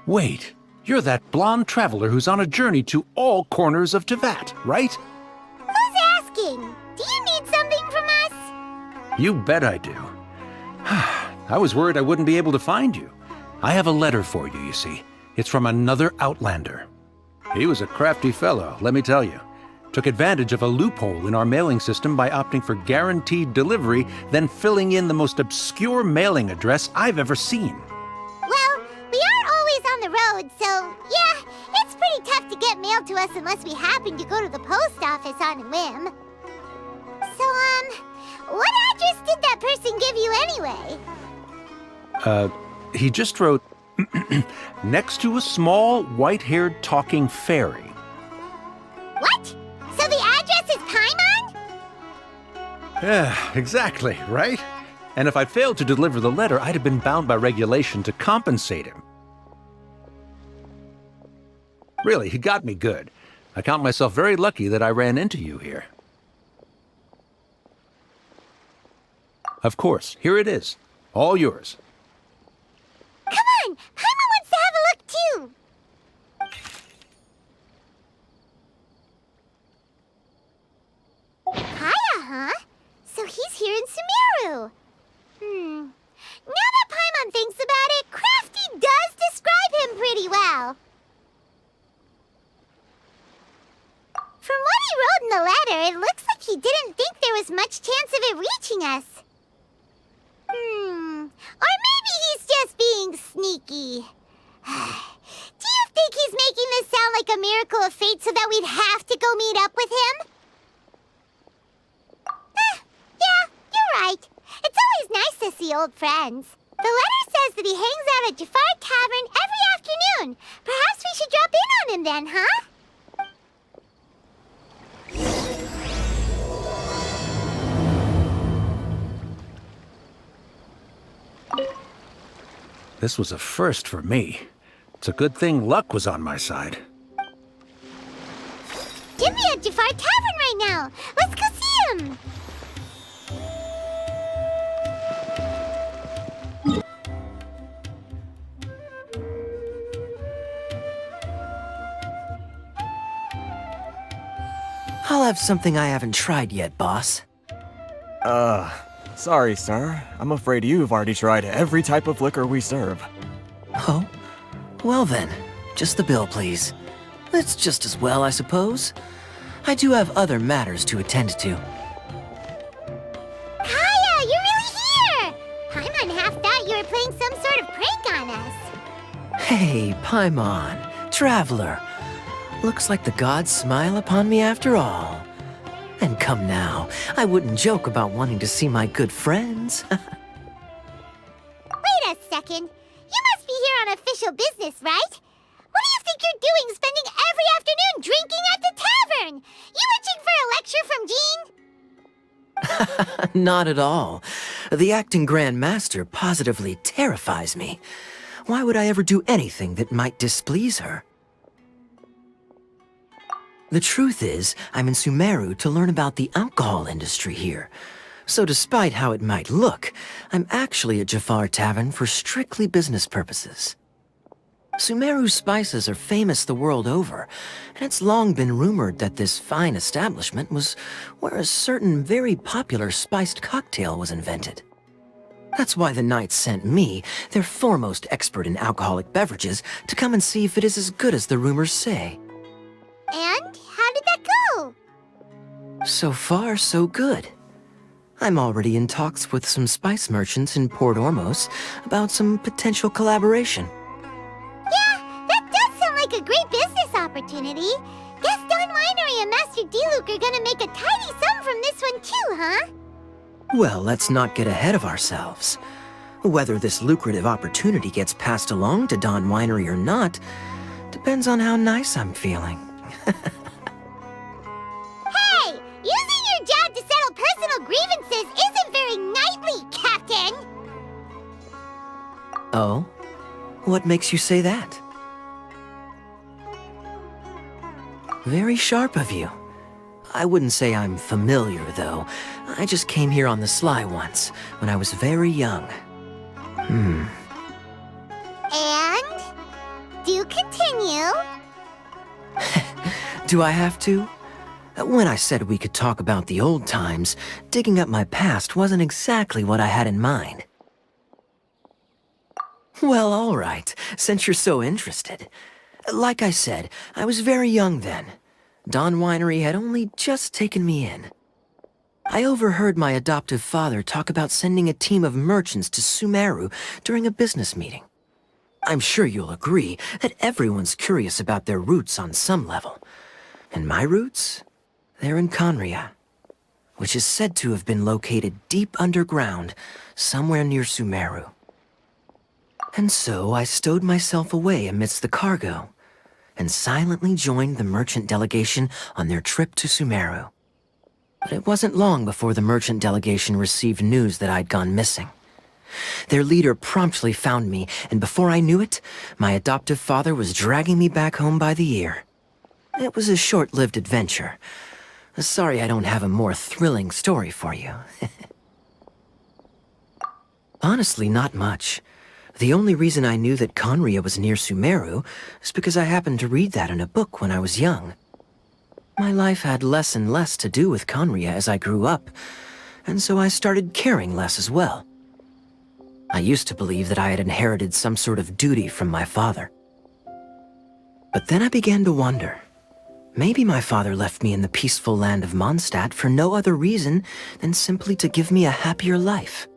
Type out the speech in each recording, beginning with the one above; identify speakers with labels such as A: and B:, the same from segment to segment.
A: Wait, you're that blonde traveler who's on a journey to all corners of Teyvat, right?
B: Who's asking? Do you need something from us?
A: You bet I do. I was worried I wouldn't be able to find you. I have a letter for you, you see. It's from another Outlander. He was a crafty fellow, let me tell you. Took advantage of a loophole in our mailing system by opting for guaranteed delivery, then filling in the most obscure mailing address I've ever seen.
B: Well, we aren't always on the road, so yeah, it's pretty tough to get mail to us unless we happen to go to the post office on a whim. So, what address did that person give you anyway?
A: He just wrote, next to a small, white-haired talking fairy.
B: What? So the address is Paimon?
A: Yeah, exactly, right? And if I failed to deliver the letter, I'd have been bound by regulation to compensate him. Really, he got me good. I count myself very lucky that I ran into you here. Of course, here it is. All yours.
B: Come on! Paimon wants to have a look too! Kaya, huh? So he's here in Sumeru. Now that Paimon thinks about it, Crafty does describe him pretty well. From what he wrote in the letter, it looks like he didn't think there was much chance of it reaching us. Or maybe he's just being sneaky. Do you think he's making this sound like a miracle of fate so that we'd have to go meet up with him? Yeah, you're right. It's always nice to see old friends. The letter says that he hangs out at Jafar Tavern every afternoon. Perhaps we should drop in on him then, huh?
A: This was a first for me. It's a good thing luck was on my side.
B: Jimmy at Jafar Tavern right now. Let's go see him.
C: I'll have something I haven't tried yet, boss.
D: Sorry, sir. I'm afraid you've already tried every type of liquor we serve.
C: Oh? Well then, just the bill, please. It's just as well, I suppose. I do have other matters to attend to.
B: Kaya, you're really here! Paimon half thought you were playing some sort of prank on us.
C: Hey, Paimon, traveler. Looks like the gods smile upon me after all. And come now, I wouldn't joke about wanting to see my good friends.
B: Wait a second. You must be here on official business, right? What do you think you're doing spending every afternoon drinking at the tavern? You itching for a lecture from Jean?
C: Not at all. The acting Grand Master positively terrifies me. Why would I ever do anything that might displease her? The truth is, I'm in Sumeru to learn about the alcohol industry here. So despite how it might look, I'm actually at Jafar Tavern for strictly business purposes. Sumeru's spices are famous the world over, and it's long been rumored that this fine establishment was where a certain very popular spiced cocktail was invented. That's why the Knights sent me, their foremost expert in alcoholic beverages, to come and see if it is as good as the rumors say.
B: And how did that go?
C: So far, so good. I'm already in talks with some spice merchants in Port Ormos about some potential collaboration.
B: Yeah, that does sound like a great business opportunity. Guess Don Winery and Master D-Luke are gonna make a tidy sum from this one too, huh?
C: Well, let's not get ahead of ourselves. Whether this lucrative opportunity gets passed along to Don Winery or not depends on how nice I'm feeling.
B: Hey! Using your job to settle personal grievances isn't very knightly, Captain!
C: Oh? What makes you say that? Very sharp of you. I wouldn't say I'm familiar, though. I just came here on the sly once, when I was very young.
B: And?
C: Do I have to? When I said we could talk about the old times, digging up my past wasn't exactly what I had in mind. Well, all right, since you're so interested. Like I said, I was very young then. Dawn Winery had only just taken me in. I overheard my adoptive father talk about sending a team of merchants to Sumeru during a business meeting. I'm sure you'll agree that everyone's curious about their roots on some level. And my roots? They're in Conria, which is said to have been located deep underground, somewhere near Sumeru. And so I stowed myself away amidst the cargo, and silently joined the merchant delegation on their trip to Sumeru. But it wasn't long before the merchant delegation received news that I'd gone missing. Their leader promptly found me, and before I knew it, my adoptive father was dragging me back home by the ear. It was a short-lived adventure. Sorry I don't have a more thrilling story for you. Honestly, not much. The only reason I knew that Conria was near Sumeru is because I happened to read that in a book when I was young. My life had less and less to do with Conria as I grew up, and so I started caring less as well. I used to believe that I had inherited some sort of duty from my father. But then I began to wonder. Maybe my father left me in the peaceful land of Mondstadt for no other reason than simply to give me a happier life.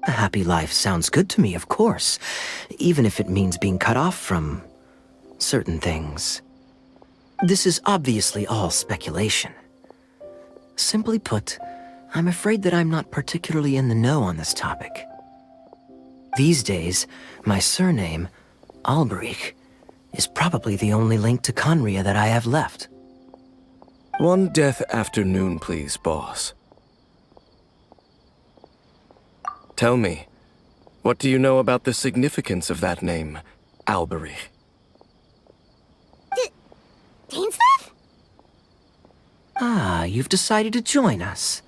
C: A happy life sounds good to me, of course, even if it means being cut off from certain things. This is obviously all speculation. Simply put, I'm afraid that I'm not particularly in the know on this topic. These days, my surname, Alberich, is probably the only link to Conria that I have left.
E: One death afternoon, please, boss. Tell me, what do you know about the significance of that name, Alberich?
B: Dainsleif?
C: Ah, you've decided to join us.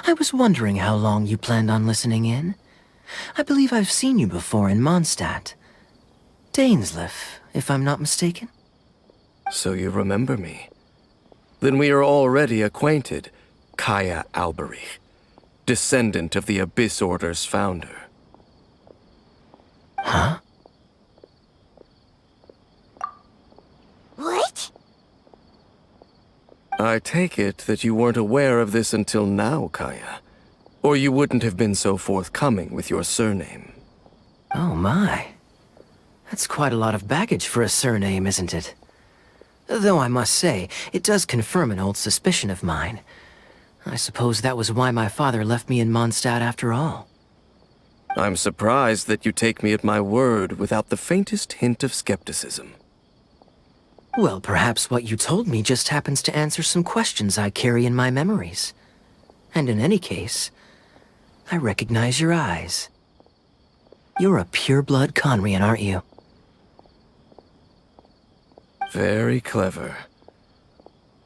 C: I was wondering how long you planned on listening in. I believe I've seen you before in Mondstadt. Dainsleif, if I'm not mistaken.
E: So you remember me. Then we are already acquainted, Kaya Alberich, descendant of the Abyss Order's founder.
C: Huh?
B: What?
E: I take it that you weren't aware of this until now, Kaya. Or you wouldn't have been so forthcoming with your surname.
C: Oh my. That's quite a lot of baggage for a surname, isn't it? Though I must say, it does confirm an old suspicion of mine. I suppose that was why my father left me in Mondstadt after all.
E: I'm surprised that you take me at my word without the faintest hint of skepticism.
C: Well, perhaps what you told me just happens to answer some questions I carry in my memories. And in any case, I recognize your eyes. You're a pure-blood Conrian, aren't you?
E: Very clever.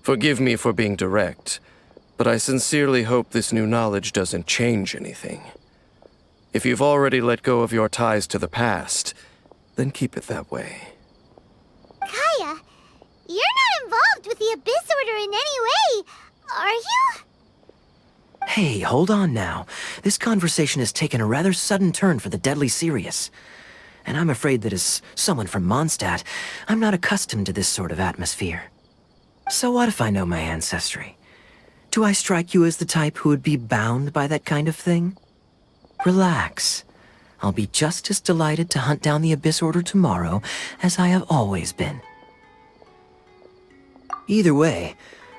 E: Forgive me for being direct, but I sincerely hope this new knowledge doesn't change anything. If you've already let go of your ties to the past, then keep it that way.
B: Kaya, you're not involved with the Abyss Order in any way, are you?
C: Hey, hold on now. This conversation has taken a rather sudden turn for the deadly serious. And I'm afraid that as someone from Mondstadt, I'm not accustomed to this sort of atmosphere. So what if I know my ancestry? Do I strike you as the type who would be bound by that kind of thing? Relax. I'll be just as delighted to hunt down the Abyss Order tomorrow as I have always been. Either way,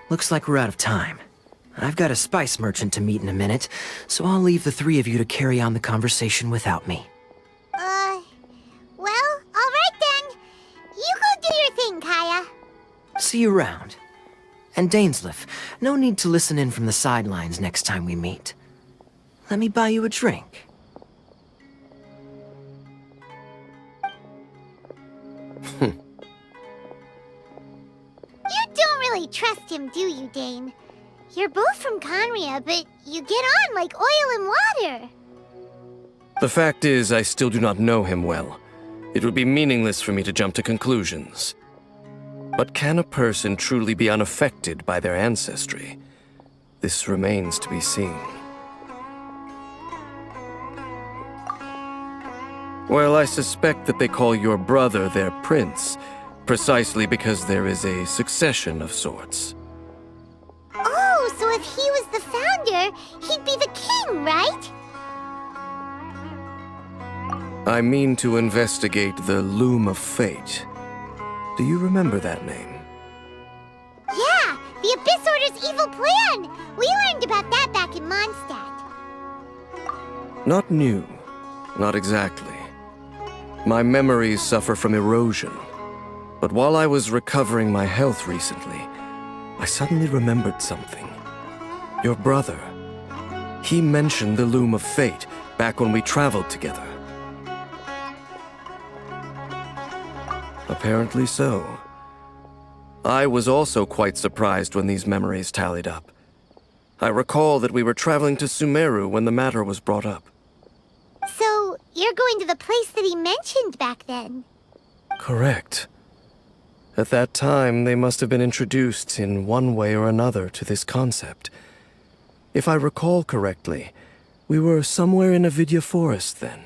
C: looks like we're out of time. I've got a spice merchant to meet in a minute, so I'll leave the three of you to carry on the conversation without me.
B: Well, alright then. You go do your thing, Kaya.
C: See you around. And Dainsleif, no need to listen in from the sidelines next time we meet. Let me buy you a drink.
B: You don't really trust him, do you, Dane? You're both from Conria, but you get on like oil and water.
E: The fact is, I still do not know him well. It would be meaningless for me to jump to conclusions. But can a person truly be unaffected by their ancestry? This remains to be seen. Well, I suspect that they call your brother their prince, precisely because there is a succession of sorts.
B: Oh, so if he was the founder, he'd be the king, right?
E: I mean to investigate the Loom of Fate. Do you remember that name?
B: Yeah, the Abyss Order's evil plan! We learned about that back in Mondstadt.
E: Not new. Not exactly. My memories suffer from erosion. But while I was recovering my health recently, I suddenly remembered something. Your brother. He mentioned the Loom of Fate back when we traveled together. Apparently so. I was also quite surprised when these memories tallied up. I recall that we were traveling to Sumeru when the matter was brought up.
B: So, you're going to the place that he mentioned back then?
E: Correct. At that time, they must have been introduced in one way or another to this concept. If I recall correctly, we were somewhere in Avidya Forest then.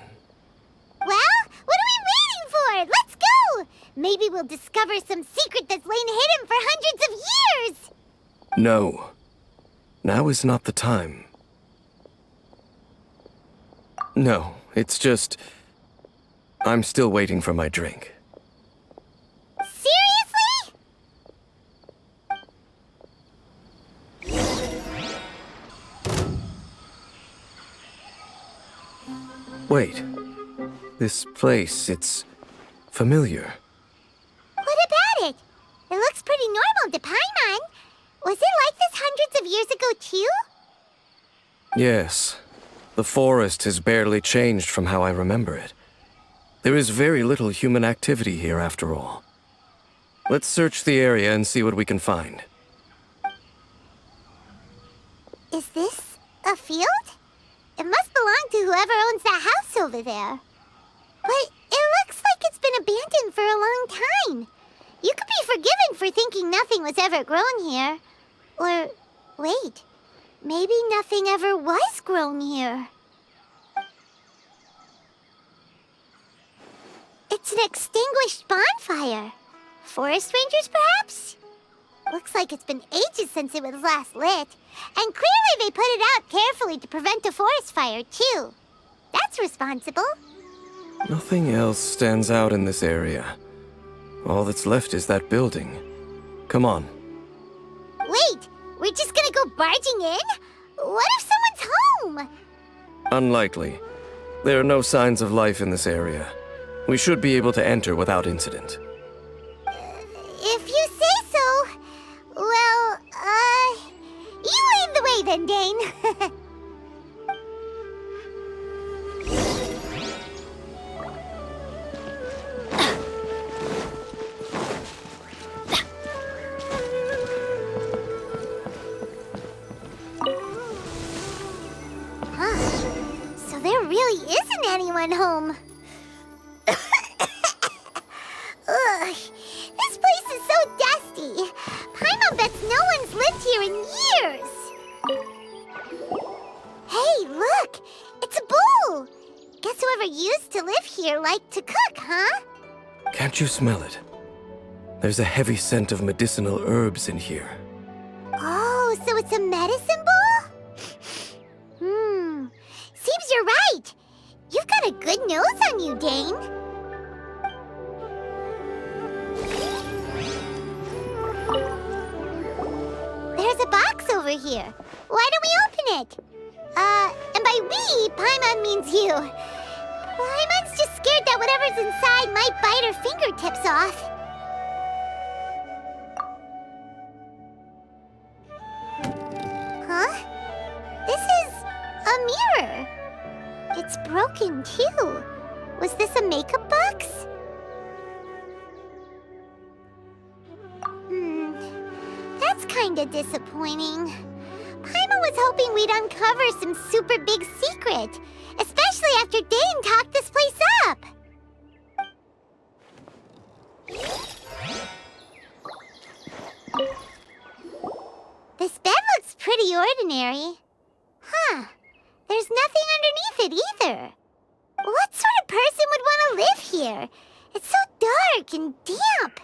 B: Well, what are we waiting for? Let's go! Maybe we'll discover some secret that's lain hidden for hundreds of years!
E: No. Now is not the time. No, it's just... I'm still waiting for my drink.
B: Seriously?
E: Wait. This place, it's familiar.
B: What about it? It looks pretty normal to Paimon. Was it like this hundreds of years ago, too?
E: Yes. The forest has barely changed from how I remember it. There is very little human activity here, after all. Let's search the area and see what we can find.
B: Is this a field? It must belong to whoever owns that house over there. But it looks like it's been abandoned for a long time. You could be forgiven for thinking nothing was ever grown here. Or, wait, maybe nothing ever was grown here. It's an extinguished bonfire. Forest rangers, perhaps? Looks like it's been ages since it was last lit. And clearly they put it out carefully to prevent a forest fire, too. That's responsible.
E: Nothing else stands out in this area. All that's left is that building. Come on.
B: Wait, we're just gonna go barging in? What if someone's home?
E: Unlikely. There are no signs of life in this area. We should be able to enter without incident.
B: If you say so. Well, you lead the way then, Dane. So there really isn't anyone home. Ugh, this place is so dusty. Paimon bets no one's lived here in years. Hey, look! It's a bowl! Guess whoever used to live here liked to cook, huh?
E: Can't you smell it? There's a heavy scent of medicinal herbs in here.
B: Oh, so it's a medicine bowl? Seems you're right. You've got a good nose on you, Dane. There's a box over here. Why don't we open it? And by we, Paimon means you. Paimon's just scared that whatever's inside might bite her fingertips off. Huh? This is a mirror. It's broken, too. Was this a makeup box? That's kinda disappointing. Paimon was hoping we'd uncover some super big secret, especially after Dane talked this place up. ordinary. Huh. There's nothing underneath it either. What sort of person would want to live here? It's so dark and damp.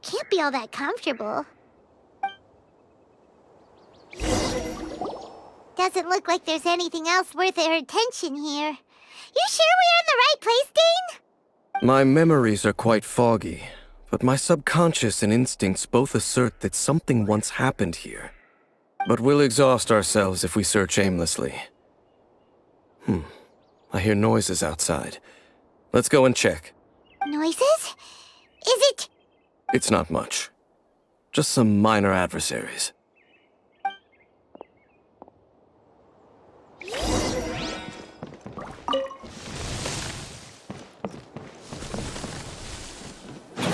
B: Can't be all that comfortable. Doesn't look like there's anything else worth our attention here. You sure we're in the right place, Dane?
E: My memories are quite foggy, but my subconscious and instincts both assert that something once happened here. But we'll exhaust ourselves if we search aimlessly. I hear noises outside. Let's go and check.
B: Noises? Is it...
E: It's not much. Just some minor adversaries.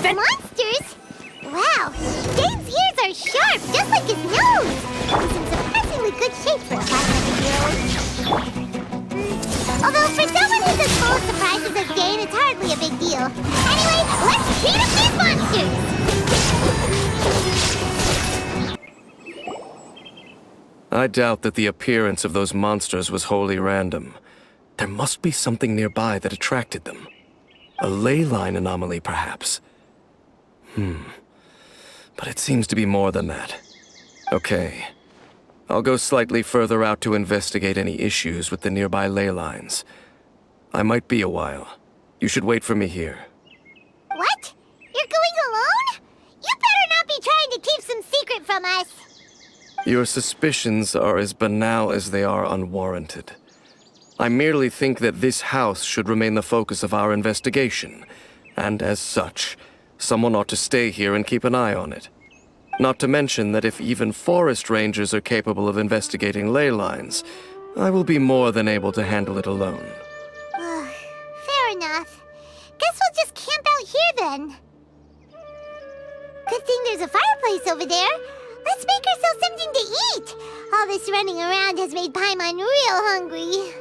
B: The monsters? Wow, Dane's ears are sharp, just like his nose. He's in surprisingly good shape for a 500-year-old. Although for someone who's as full of surprises as Dane, it's hardly a big deal. Anyway, let's treat up these monsters!
E: I doubt that the appearance of those monsters was wholly random. There must be something nearby that attracted them. A ley line anomaly, perhaps. But it seems to be more than that. Okay. I'll go slightly further out to investigate any issues with the nearby ley lines. I might be a while. You should wait for me here.
B: What? You're going alone? You better not be trying to keep some secret from us.
E: Your suspicions are as banal as they are unwarranted. I merely think that this house should remain the focus of our investigation, and as such, someone ought to stay here and keep an eye on it. Not to mention that if even forest rangers are capable of investigating ley lines, I will be more than able to handle it alone.
B: Fair enough. Guess we'll just camp out here then. Good thing there's a fireplace over there. Let's make ourselves something to eat. All this running around has made Paimon real hungry.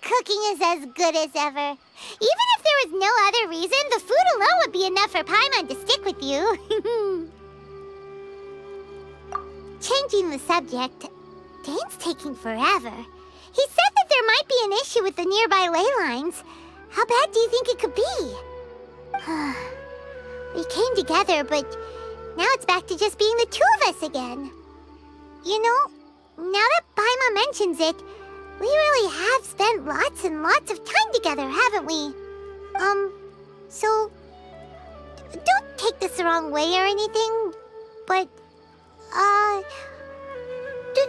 B: Cooking is as good as ever. Even if there was no other reason, the food alone would be enough for Paimon to stick with you. Changing the subject, Dane's taking forever. He said that there might be an issue with the nearby ley lines. How bad do you think it could be? We came together, but now it's back to just being the two of us again. You know, now that Paimon mentions it, we really have spent lots and lots of time together, haven't we? So... Don't take this the wrong way or anything, but... Do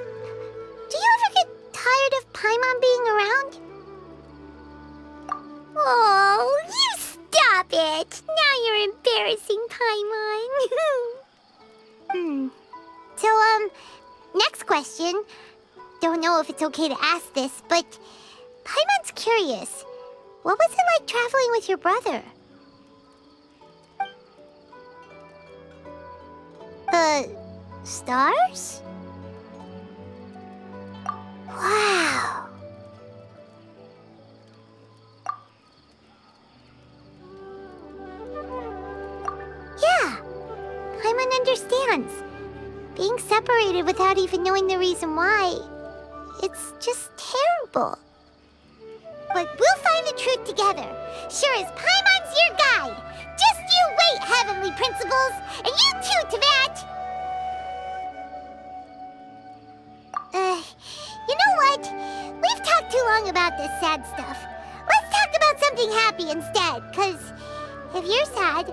B: you ever get tired of Paimon being around? Oh, you stop it! Now you're embarrassing Paimon. So, next question. Don't know if it's okay to ask this, but Paimon's curious. What was it like traveling with your brother? The stars? Wow. Yeah, Paimon understands. Being separated without even knowing the reason why, it's just terrible. But we'll find the truth together. Sure as Paimon's your guide. Just you wait, Heavenly Principles, and you too, Teyvat. You know what? We've talked too long about this sad stuff. Let's talk about something happy instead, 'cause if you're sad,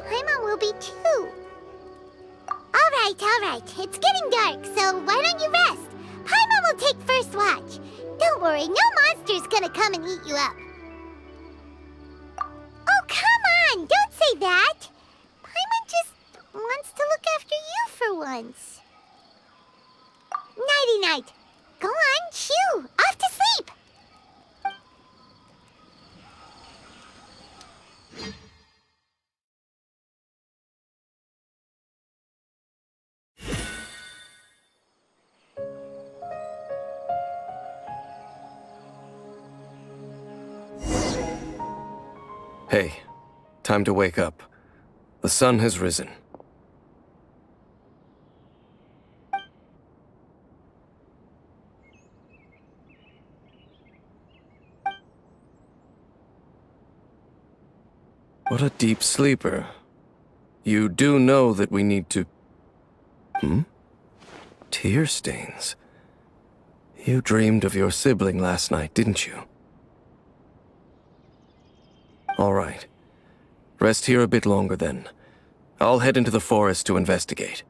B: Paimon will be too. All right. It's getting dark, so why don't you rest? Paimon will take first watch. Don't worry, no monster's gonna come and eat you up. Oh, come on! Don't say that! Paimon just wants to look after you for once. Nighty-night. Go on, shoo! Off to sleep!
E: Time to wake up. The sun has risen. What a deep sleeper. You do know that we need to... Tear stains. You dreamed of your sibling last night, didn't you? All right. Rest here a bit longer then. I'll head into the forest to investigate.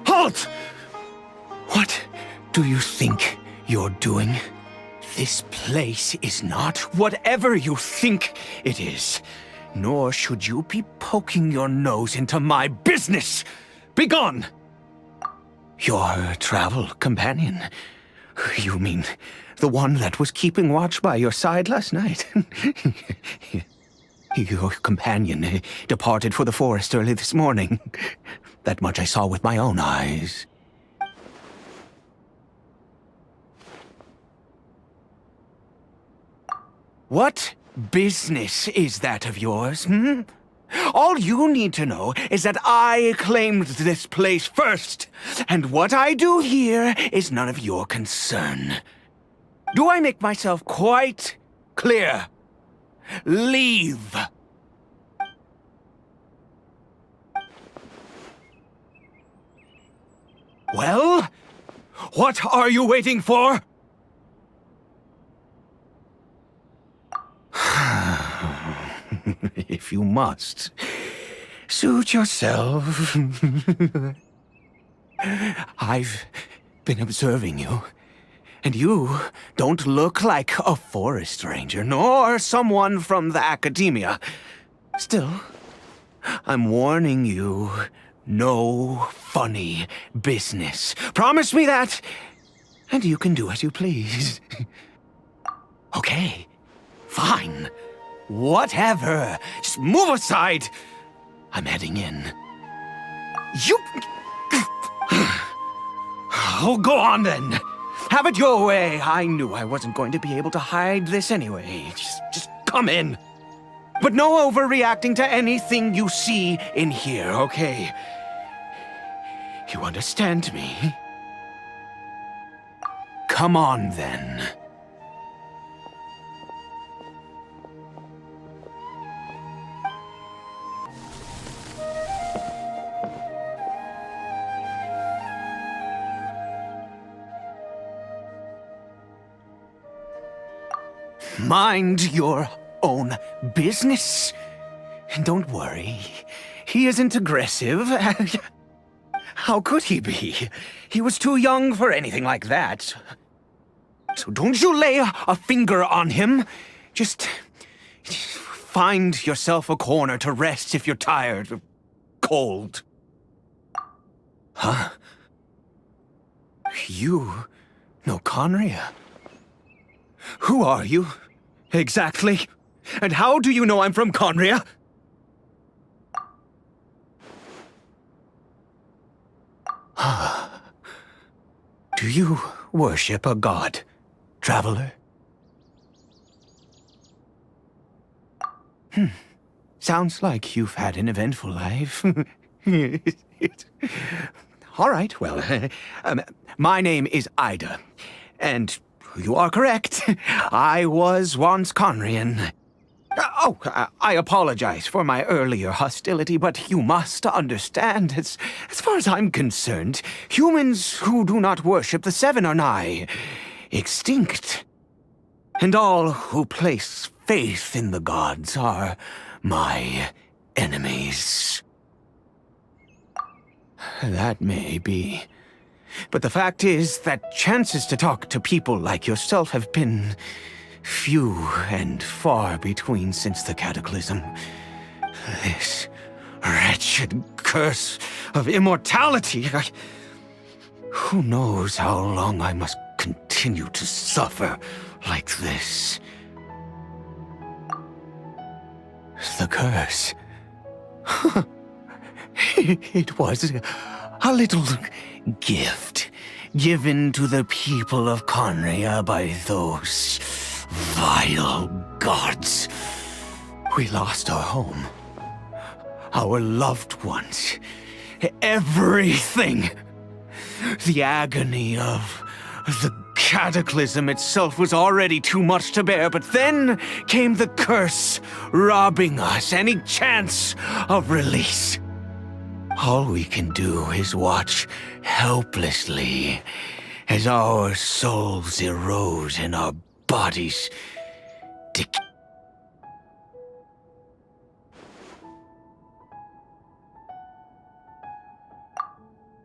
A: Halt! What do you think you're doing? This place is not whatever you think it is. Nor should you be poking your nose into my business. Begone! Your travel companion. You mean the one that was keeping watch by your side last night? Your companion departed for the forest early this morning. That much I saw with my own eyes. What business is that of yours, All you need to know is that I claimed this place first, and what I do here is none of your concern. Do I make myself quite clear? Leave! Well, what are you waiting for? If you must, suit yourself. I've been observing you, and you don't look like a forest ranger, nor someone from the academia. Still, I'm warning you, no funny business. Promise me that, and you can do as you please. Okay, fine. Whatever. Just move aside. I'm heading in. You... Oh, go on then. Have it your way. I knew I wasn't going to be able to hide this anyway. Just come in. But no overreacting to anything you see in here, okay? You understand me? Come on then. Mind your own business. And don't worry, he isn't aggressive. How could he be? He was too young for anything like that. So don't you lay a finger on him. Just find yourself a corner to rest if you're tired or cold. Huh? You know Conria? Who are you, exactly? And how do you know I'm from Conria? Do you worship a god, traveler? Sounds like you've had an eventful life. All right, well, my name is Ida, and
F: You are correct. I was once Conrian. I apologize for my earlier hostility, but you must understand, as far as I'm concerned, humans who do not worship the Seven are nigh extinct. And all who place faith in the gods are my enemies. That may be. But the fact is that chances to talk to people like yourself have been few and far between since the cataclysm. This wretched curse of immortality. Who knows how long I must continue to suffer like this? The curse. It was a little gift given to the people of Conria by those vile gods. We lost our home, our loved ones, everything. The agony of the cataclysm itself was already too much to bear, but then came the curse, robbing us any chance of release. All we can do is watch helplessly as our souls erode and our bodies decay.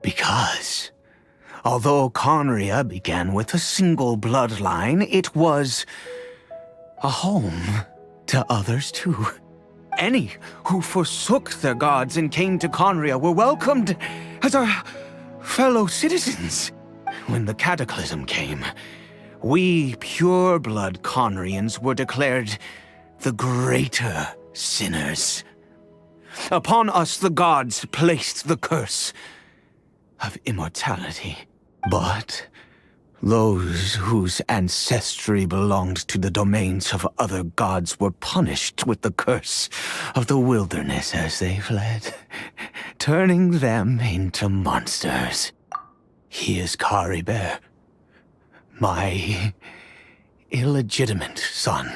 F: Because, although Conria began with a single bloodline, it was a home to others too. Any who forsook their gods and came to Conria were welcomed as our fellow citizens. When the cataclysm came, we pure-blood Conrians were declared the greater sinners. Upon us the gods placed the curse of immortality. But those whose ancestry belonged to the domains of other gods were punished with the curse of the wilderness as they fled, turning them into monsters. He is Caribert, my illegitimate son.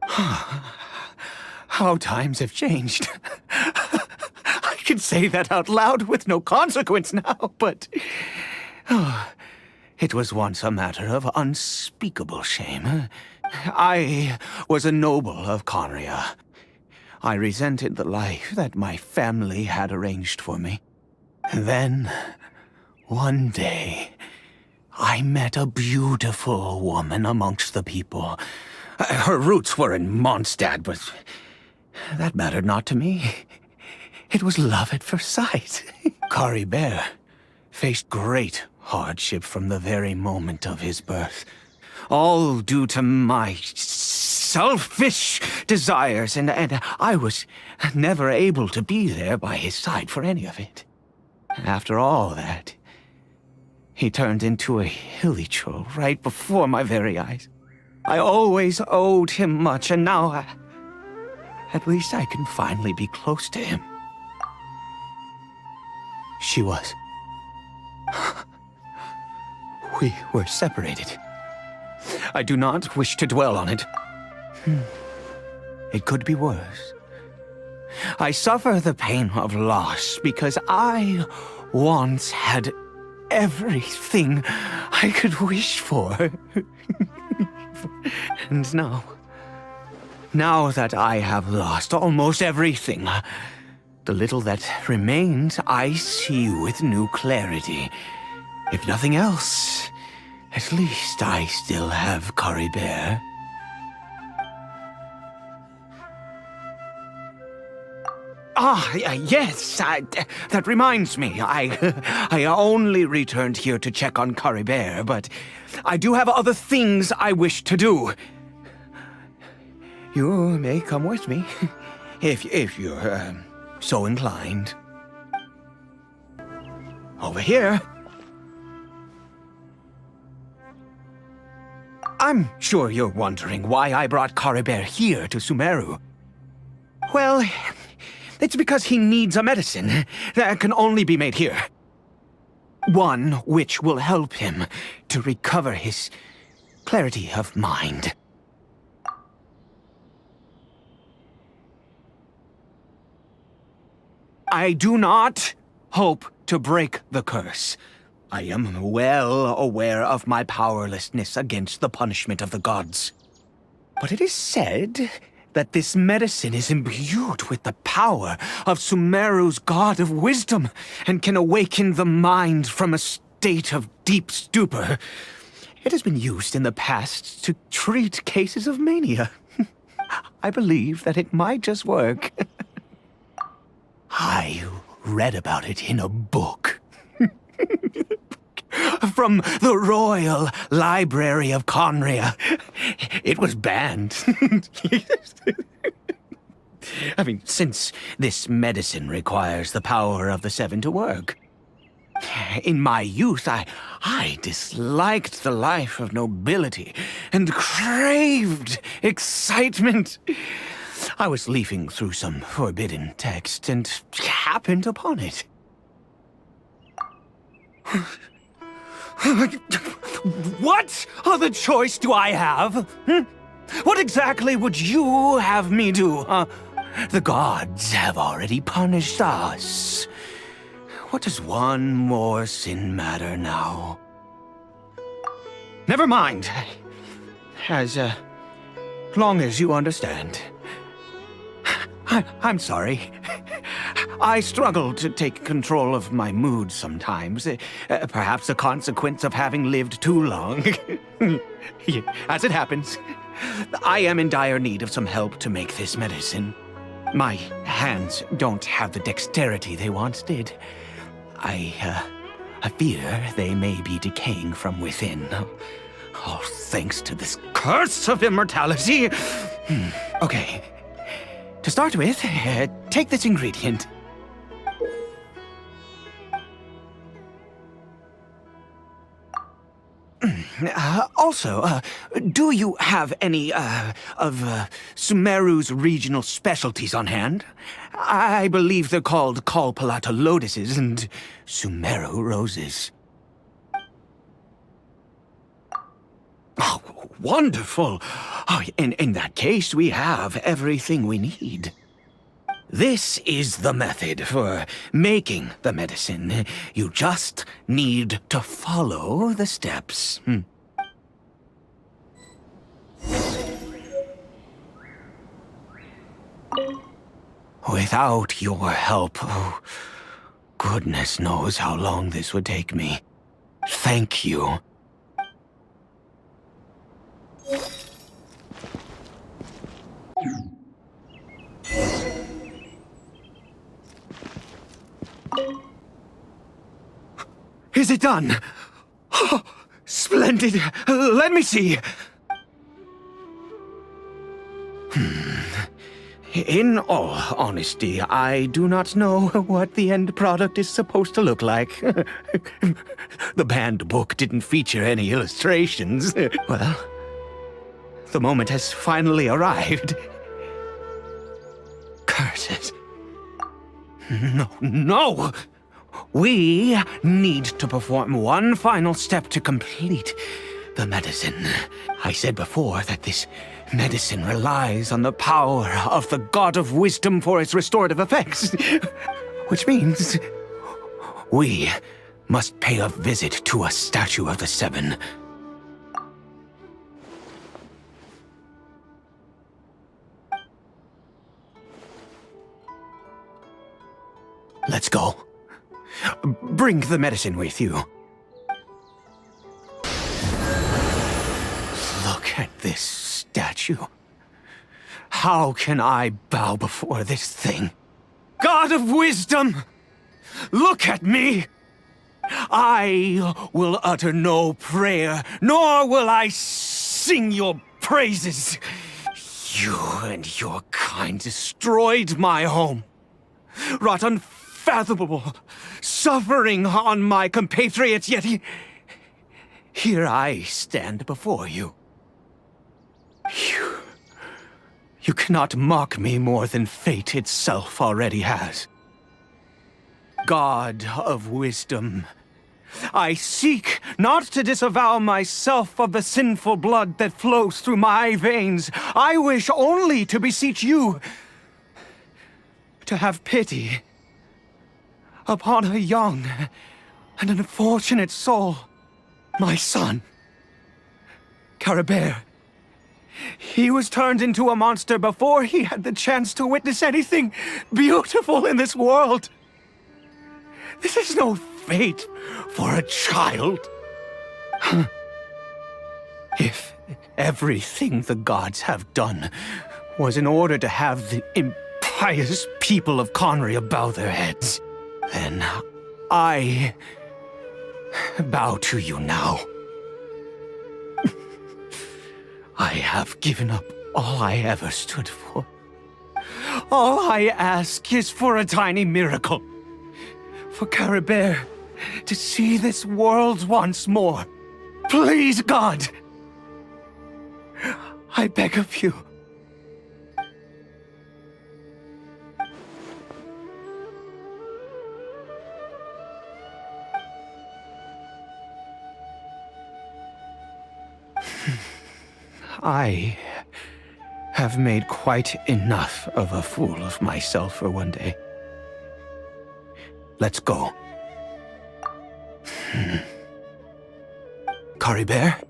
F: How times have changed. I can say that out loud with no consequence now, but it was once a matter of unspeakable shame. I was a noble of Conria. I resented the life that my family had arranged for me. Then, one day, I met a beautiful woman amongst the people. Her roots were in Mondstadt, but that mattered not to me. It was love at first sight. Caribert faced great hardship from the very moment of his birth. All due to my selfish desires, and I was never able to be there by his side for any of it. After all that, he turned into a hilly troll right before my very eyes. I always owed him much, and now at least I can finally be close to him. She was. We were separated. I do not wish to dwell on it. It could be worse. I suffer the pain of loss because I once had everything I could wish for. And now that I have lost almost everything, the little that remains I see with new clarity. If nothing else, at least I still have Caribert. Yes, that reminds me. I only returned here to check on Caribert, but I do have other things I wish to do. You may come with me, if you're so inclined. Over here. I'm sure you're wondering why I brought Caribert here to Sumeru. Well, it's because he needs a medicine that can only be made here. One which will help him to recover his clarity of mind. I do not hope to break the curse. I am well aware of my powerlessness against the punishment of the gods. But it is said that this medicine is imbued with the power of Sumeru's god of wisdom and can awaken the mind from a state of deep stupor. It has been used in the past to treat cases of mania. I believe that it might just work. I read about it in a book. From the Royal Library of Conria. It was banned. I mean, since this medicine requires the power of the Seven to work. In my youth, I disliked the life of nobility and craved excitement. I was leafing through some forbidden text and happened upon it. What other choice do I have? What exactly would you have me do? The gods have already punished us. What does one more sin matter now? Never mind. As long as you understand. I'm sorry. I struggle to take control of my mood sometimes. Perhaps a consequence of having lived too long. As it happens, I am in dire need of some help to make this medicine. My hands don't have the dexterity they once did. I fear they may be decaying from within. All thanks to this curse of immortality. Okay. To start with, take this ingredient. Also, do you have any, of Sumeru's regional specialties on hand? I believe they're called Kalpalata lotuses and Sumeru roses. Oh, wonderful! Oh, in that case, we have everything we need. This is the method for making the medicine. You just need to follow the steps. Without your help, oh, goodness knows how long this would take me. Thank you. Is it done? Oh, splendid. Let me see. In all honesty, I do not know what the end product is supposed to look like. The banned book didn't feature any illustrations. Well, the moment has finally arrived. Curses. No! We need to perform one final step to complete the medicine. I said before that this medicine relies on the power of the God of Wisdom for its restorative effects. Which means we must pay a visit to a statue of the Seven. Let's go. Bring the medicine with you. Look at this statue. How can I bow before this thing? God of wisdom! Look at me! I will utter no prayer, nor will I sing your praises. You and your kind destroyed my home, wrought unfathomable suffering on my compatriots, yet here I stand before you. You cannot mock me more than fate itself already has. God of wisdom, I seek not to disavow myself of the sinful blood that flows through my veins. I wish only to beseech you to have pity upon a young and unfortunate soul, my son, Caribert. He was turned into a monster before he had the chance to witness anything beautiful in this world. This is no fate for a child. If everything the gods have done was in order to have the impious people of Conria bow their heads, then I bow to you now. I have given up all I ever stood for. All I ask is for a tiny miracle. For Caribert to see this world once more. Please, God! I beg of you. I have made quite enough of a fool of myself for one day. Let's go. Caribert?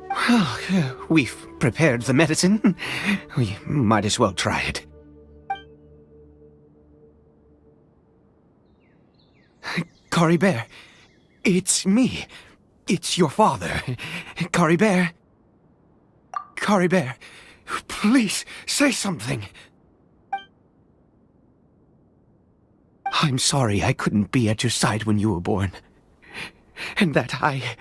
F: Well, we've prepared the medicine. We might as well try it. Caribert, it's me. It's your father. Caribert. Caribert, please say something. I'm sorry I couldn't be at your side when you were born. And that I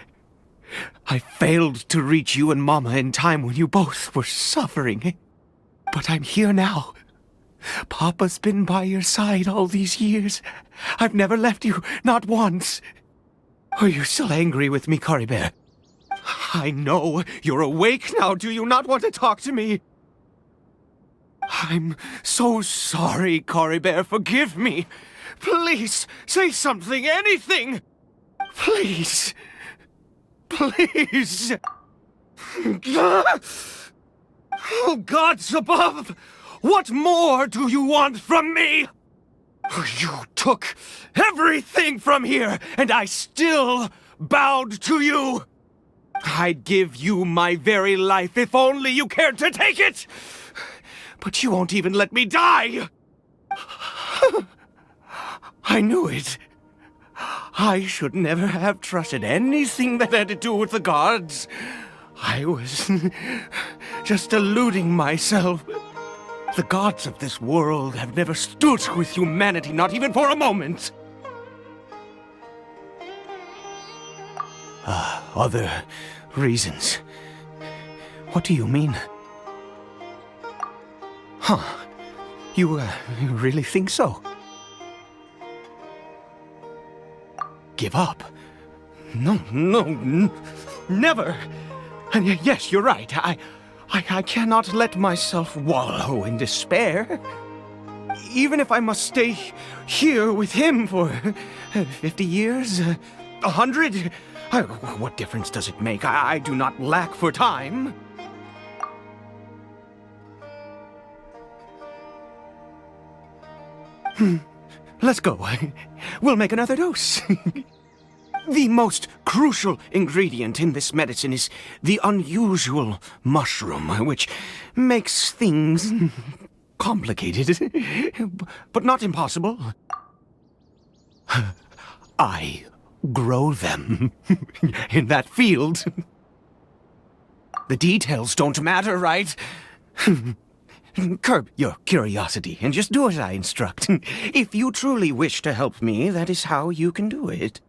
F: failed to reach you and Mama in time when you both were suffering. But I'm here now. Papa's been by your side all these years. I've never left you, not once. Are you still angry with me, Caribert? I know you're awake now. Do you not want to talk to me? I'm so sorry, Caribert. Forgive me. Please, say something, anything. Please. Please. Oh, gods above! What more do you want from me? You took everything from here, and I still bowed to you. I'd give you my very life if only you cared to take it. But you won't even let me die. I knew it. I should never have trusted anything that had to do with the gods. I was just deluding myself. The gods of this world have never stood with humanity, not even for a moment. Other reasons. What do you mean? Huh. You really think so? Give up? No, never. And yes, you're right. I cannot let myself wallow in despair. Even if I must stay here with him for 50 years, 100, what difference does it make? I do not lack for time. Let's go. We'll make another dose. The most crucial ingredient in this medicine is the unusual mushroom, which makes things complicated, but not impossible. I grow them in that field. The details don't matter, right? Curb your curiosity and just do as I instruct. If you truly wish to help me, that is how you can do it.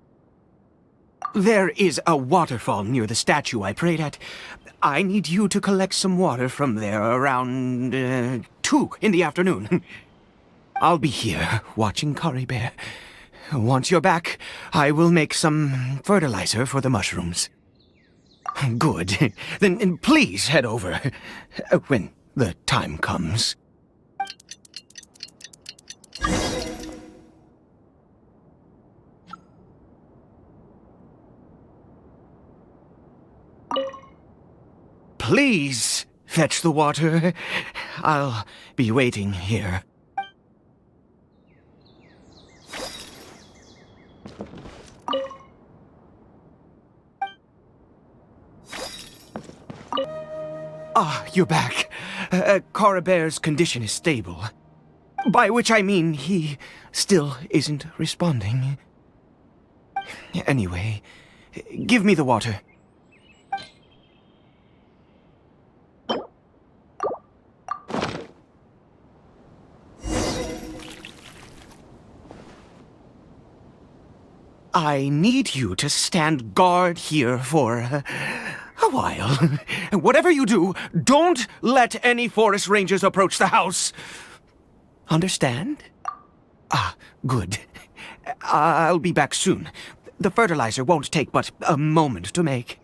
F: There is a waterfall near the statue I prayed at. I need you to collect some water from there around 2 in the afternoon. I'll be here watching Caribert. Once you're back, I will make some fertilizer for the mushrooms. Good. Then please head over when the time comes. please fetch the water. I'll be waiting here. Ah, you're back. Caribert's condition is stable. By which I mean he still isn't responding. Anyway, give me the water. I need you to stand guard here for a while. Whatever you do, don't let any forest rangers approach the house. Understand? Ah, good. I'll be back soon. The fertilizer won't take but a moment to make.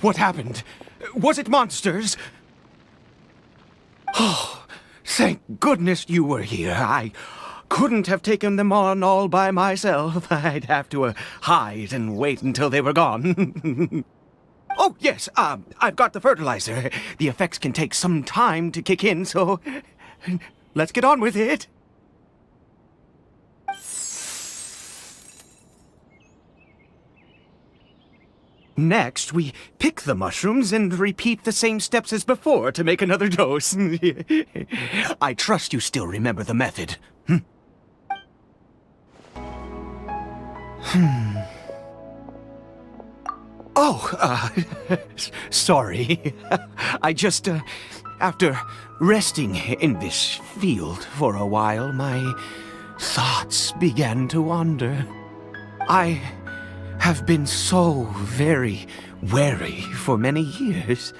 F: What happened? Was it monsters? Oh, thank goodness you were here. I couldn't have taken them on all by myself. I'd have to hide and wait until they were gone. Oh, yes, I've got the fertilizer. The effects can take some time to kick in, so let's get on with it. Next, we pick the mushrooms and repeat the same steps as before to make another dose. I trust you still remember the method. Oh, sorry. I just, after resting in this field for a while, my thoughts began to wander. I have been so very wary for many years.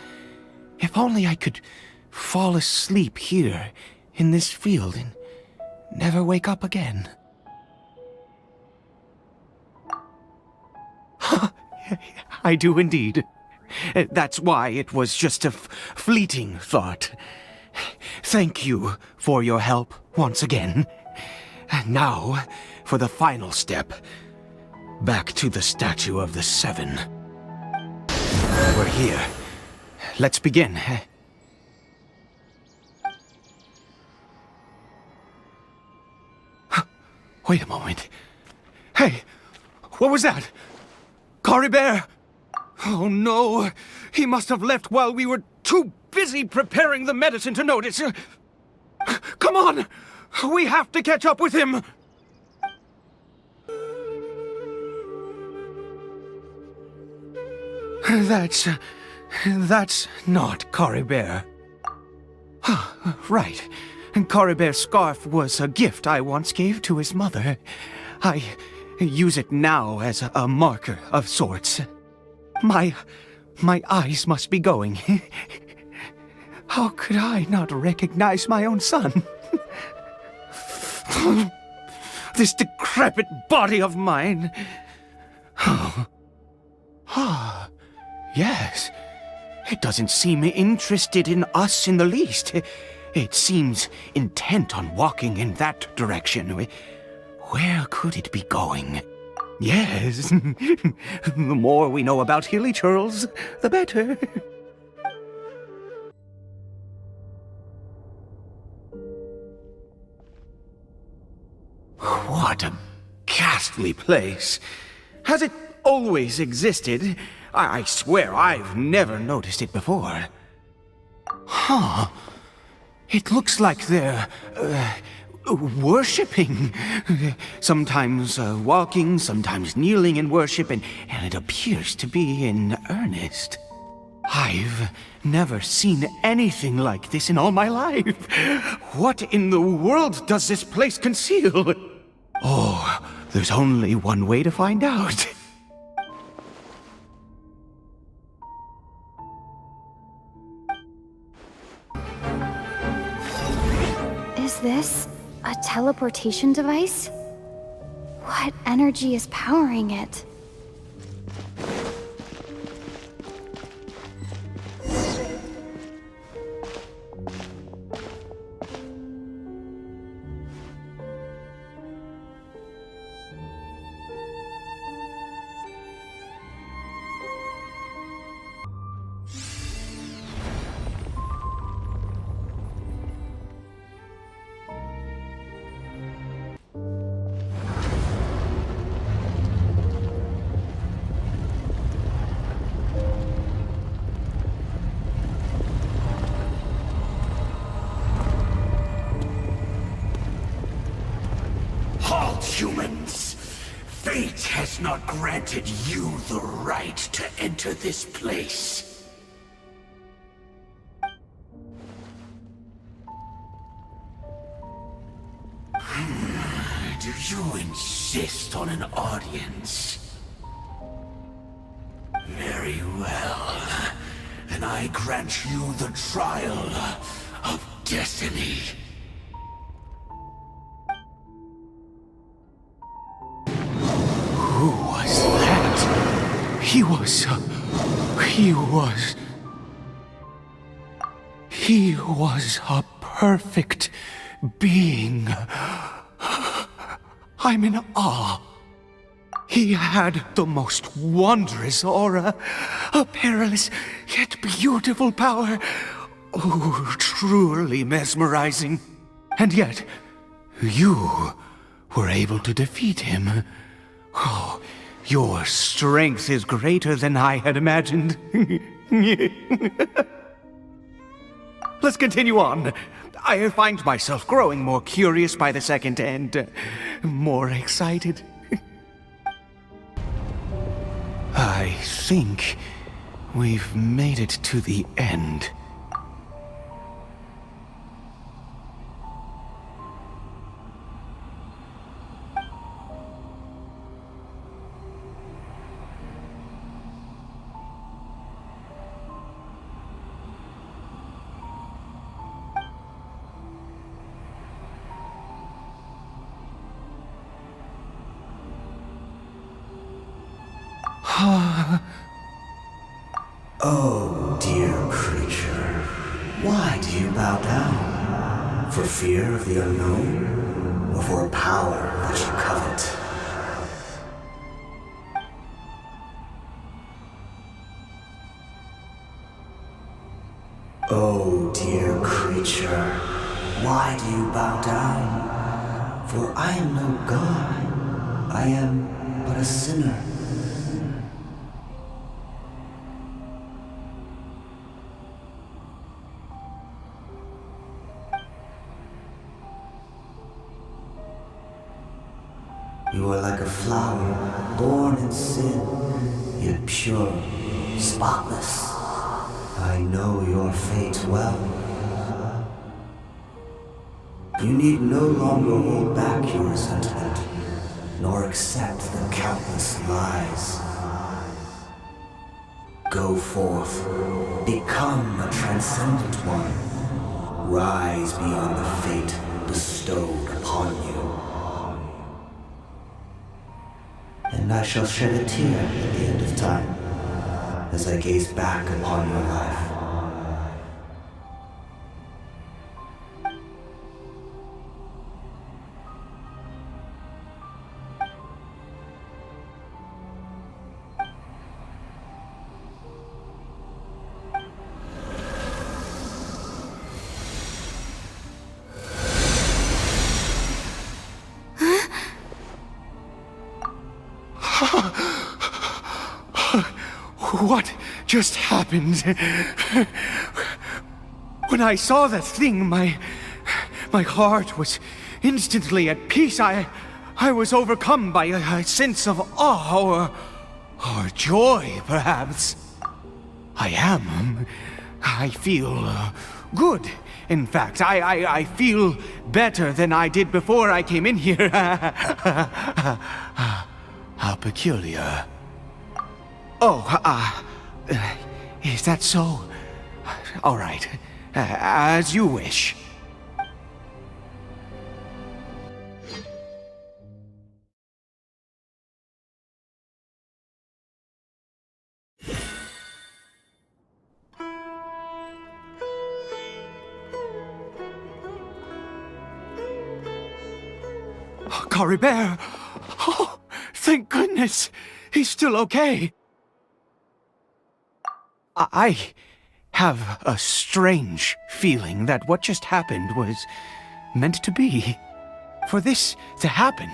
F: If only I could fall asleep here in this field and never wake up again. I do indeed. That's why it was just a fleeting thought. Thank you for your help once again. And now, for the final step. Back to the Statue of the Seven. We're here. Let's begin. Wait a moment. Hey, what was that? Caribert! Oh no, he must have left while we were too busy preparing the medicine to notice. Come on, we have to catch up with him. That's not Caribert. Right. Caribert's scarf was a gift I once gave to his mother. I use it now as a marker of sorts. My eyes must be going. How could I not recognize my own son? This decrepit body of mine. Yes. It doesn't seem interested in us in the least. It seems intent on walking in that direction. Where could it be going? Yes. The more we know about Hilly Churls, the better. What a ghastly place. Has it always existed? I swear I've never noticed it before. Huh. It looks like they're, worshipping. Sometimes walking, sometimes kneeling in worship, and it appears to be in earnest. I've never seen anything like this in all my life. What in the world does this place conceal? Oh, there's only one way to find out.
G: Is this a teleportation device? What energy is powering it?
H: granted you the right to enter this place. Do you insist on an audience? Very well. Then I grant you the trial of destiny.
F: Who was that? He was a perfect being. I'm in awe. He had the most wondrous aura, a perilous yet beautiful power. Oh, truly mesmerizing. And yet, you were able to defeat him. Oh, your strength is greater than I had imagined. Let's continue on. I find myself growing more curious by the second and more excited. I think we've made it to the end.
H: Oh, dear creature, why do you bow down? For fear of the unknown? Or for a power that you covet? Oh, dear creature, why do you bow down? For I am no god. I am but a sinner. You are like a flower, born in sin, yet pure, spotless. I know your fate well. You need no longer hold back your resentment, nor accept the countless lies. Go forth, become a transcendent one. Rise beyond the fate bestowed upon you. And I shall shed a tear at the end of time, as I gaze back upon your life.
F: What just happened? When I saw that thing, my heart was instantly at peace. I was overcome by a sense of awe or joy, perhaps. I feel good. In fact, I feel better than I did before I came in here. How peculiar. Oh, is that so? All right, as you wish. Caribert! Oh, thank goodness! He's still okay. I have a strange feeling that what just happened was meant to be. For this to happen,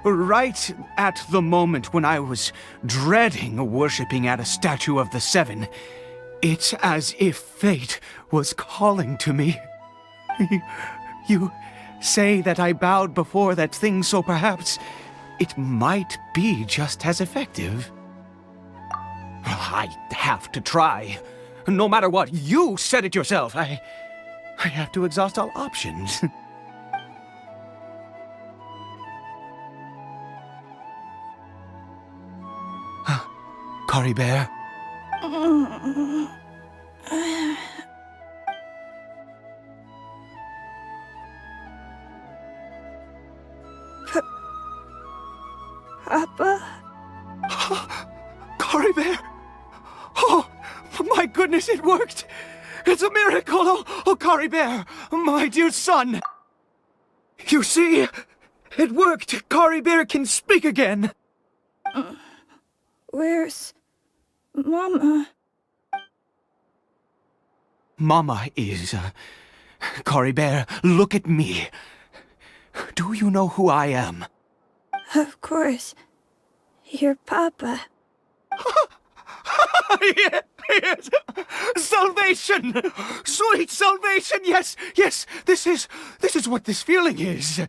F: right at the moment when I was dreading worshipping at a statue of the Seven, it's as if fate was calling to me. You say that I bowed before that thing, so perhaps it might be just as effective. I have to try. No matter what, you said it yourself. I have to exhaust all options. Caribert.
I: Papa?
F: Caribert! Oh, my goodness, it worked! It's a miracle! Oh, Caribert, my dear son! You see, it worked! Caribert can speak again!
I: Where's Mama?
F: Mama is... Caribert, look at me. Do you know who I am?
I: Of course. Your Papa.
F: Yes! Salvation! Sweet salvation! Yes, yes! This is what this feeling is.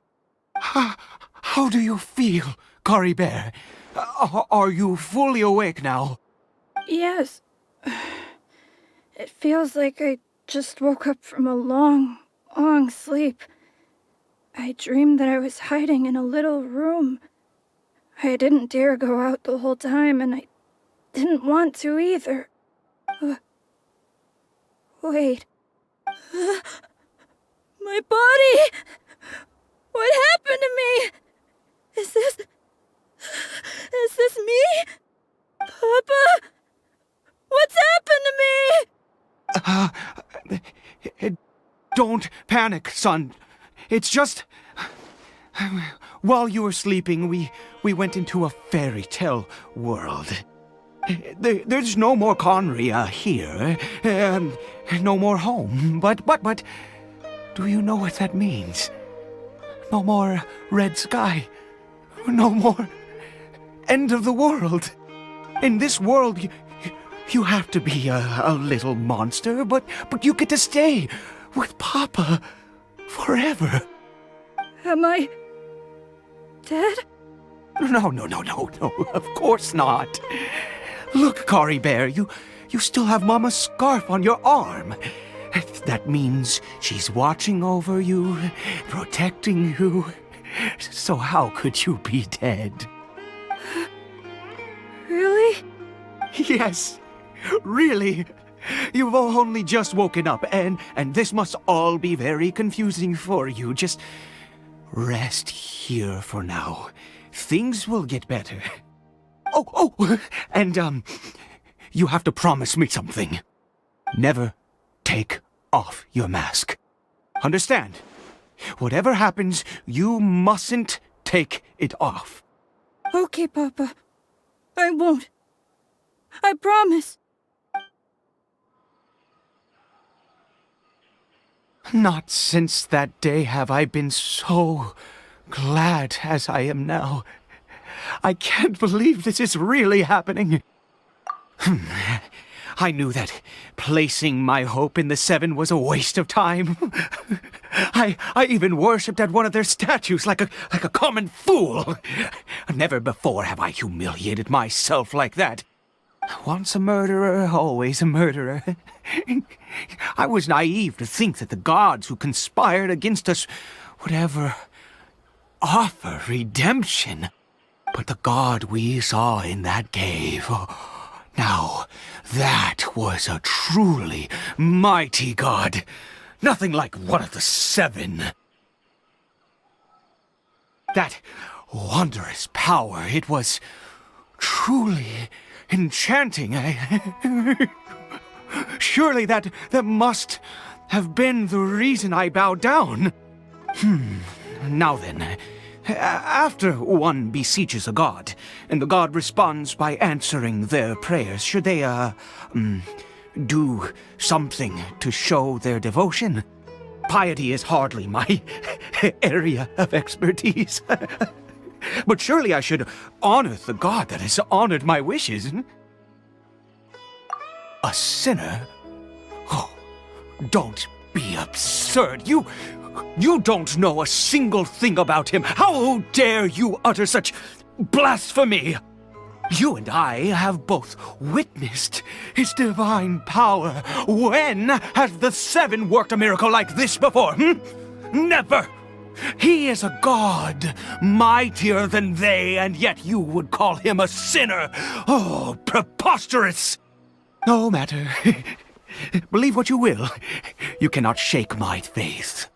F: How do you feel, Caribert? Are you fully awake now?
I: Yes. It feels like I just woke up from a long, long sleep. I dreamed that I was hiding in a little room. I didn't dare go out the whole time, and I didn't want to either. Wait. My body! What happened to me? Is this me? Papa? What's happened to me?
F: Don't panic, son. It's just... While you were sleeping, we went into a fairy tale world. There's no more Conria here. No more home. But... Do you know what that means? No more red sky. No more... end of the world. In this world, you have to be a little monster, but you get to stay with Papa forever.
I: Am I... dead?
F: No, of course not. Look, Caribert, you still have Mama's scarf on your arm. That means she's watching over you, protecting you. So how could you be dead?
I: Really?
F: Yes, really. You've only just woken up, and this must all be very confusing for you. Just rest here for now. Things will get better. Oh, and, you have to promise me something. Never take off your mask. Understand? Whatever happens, you mustn't take it off.
I: Okay, Papa. I won't. I promise.
F: Not since that day have I been so glad as I am now. I can't believe this is really happening. I knew that placing my hope in the Seven was a waste of time. I even worshipped at one of their statues like a common fool. Never before have I humiliated myself like that. Once a murderer, always a murderer. I was naive to think that the gods who conspired against us would ever offer redemption. But the god we saw in that cave, now that was a truly mighty god. Nothing like one of the Seven. That wondrous power, it was truly enchanting. Surely that must have been the reason I bowed down. Now then, after one beseeches a god, and the god responds by answering their prayers, should they, do something to show their devotion? Piety is hardly my area of expertise. But surely I should honor the god that has honored my wishes. A sinner? Oh, don't be absurd. You don't know a single thing about him. How dare you utter such blasphemy! You and I have both witnessed his divine power. When has the Seven worked a miracle like this before? Never! He is a god, mightier than they, and yet you would call him a sinner. Oh, preposterous! No matter. Believe what you will. You cannot shake my faith.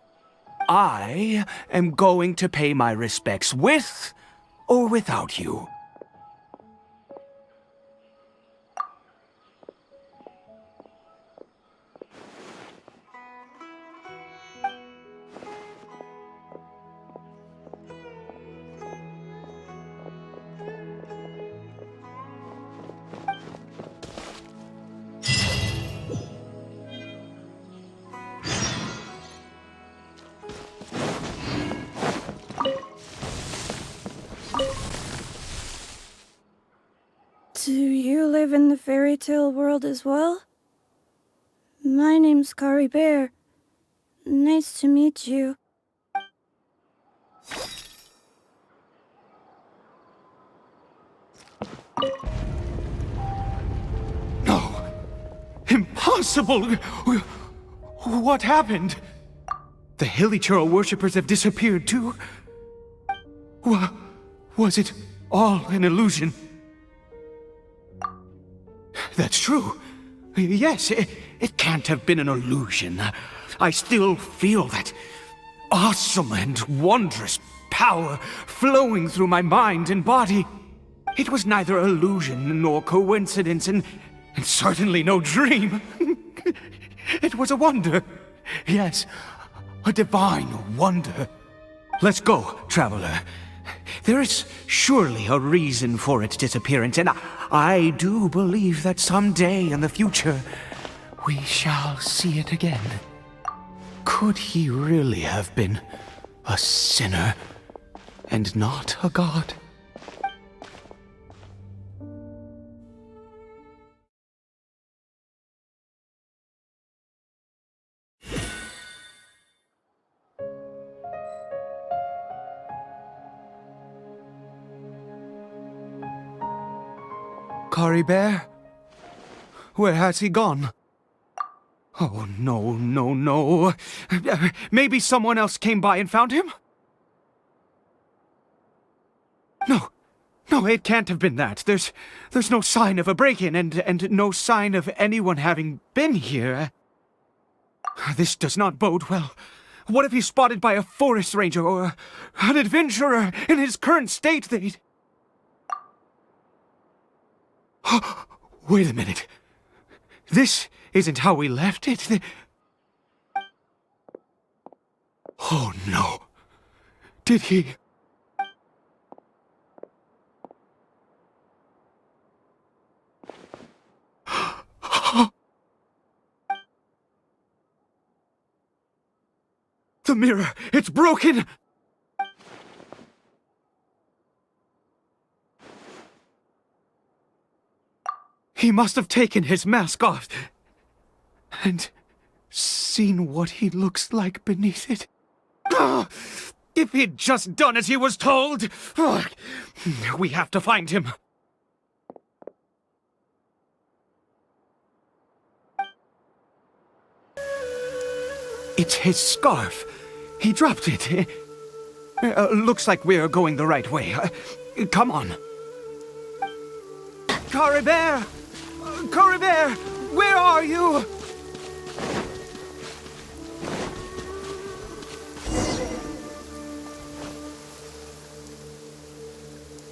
F: I am going to pay my respects with or without you.
I: Do you live in the fairy tale world as well? My name's Caribert. Nice to meet you.
F: No! Impossible! What happened? The Hilly Churl worshippers have disappeared too? Was it all an illusion? That's true. Yes, it can't have been an illusion. I still feel that awesome and wondrous power flowing through my mind and body. It was neither illusion nor coincidence, and certainly no dream. It was a wonder. Yes, a divine wonder. Let's go, traveler. There is surely a reason for its disappearance, and I do believe that someday in the future, we shall see it again. Could he really have been a sinner and not a god? Caribert? Where has he gone? Oh, no. Maybe someone else came by and found him? No, it can't have been that. There's no sign of a break-in and no sign of anyone having been here. This does not bode well. What if he's spotted by a forest ranger or an adventurer in his current state? Wait a minute. This isn't how we left it. Oh no. Did he... The mirror! It's broken! He must have taken his mask off and seen what he looks like beneath it. If he'd just done as he was told! We have to find him. It's his scarf. He dropped it. Looks like we're going the right way. Come on. Caribert! Caribert! Where are you?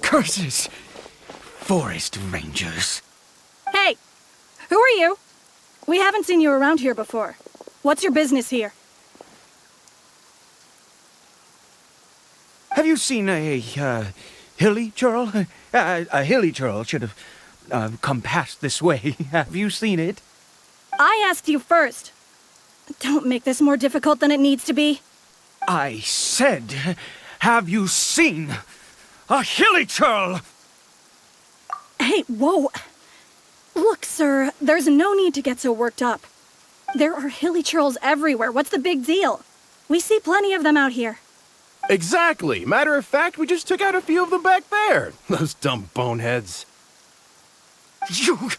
F: Curses! Forest rangers.
I: Hey! Who are you? We haven't seen you around here before. What's your business here?
F: Have you seen a hilly churl? A hilly churl should have come past this way. Have you seen it?
I: I asked you first. Don't make this more difficult than it needs to be.
F: I said, have you seen a hilly churl?
I: Hey, whoa. Look, sir, there's no need to get so worked up. There are hilly churls everywhere. What's the big deal? We see plenty of them out here.
J: Exactly. Matter of fact, we just took out a few of them back there. Those dumb boneheads.
F: You...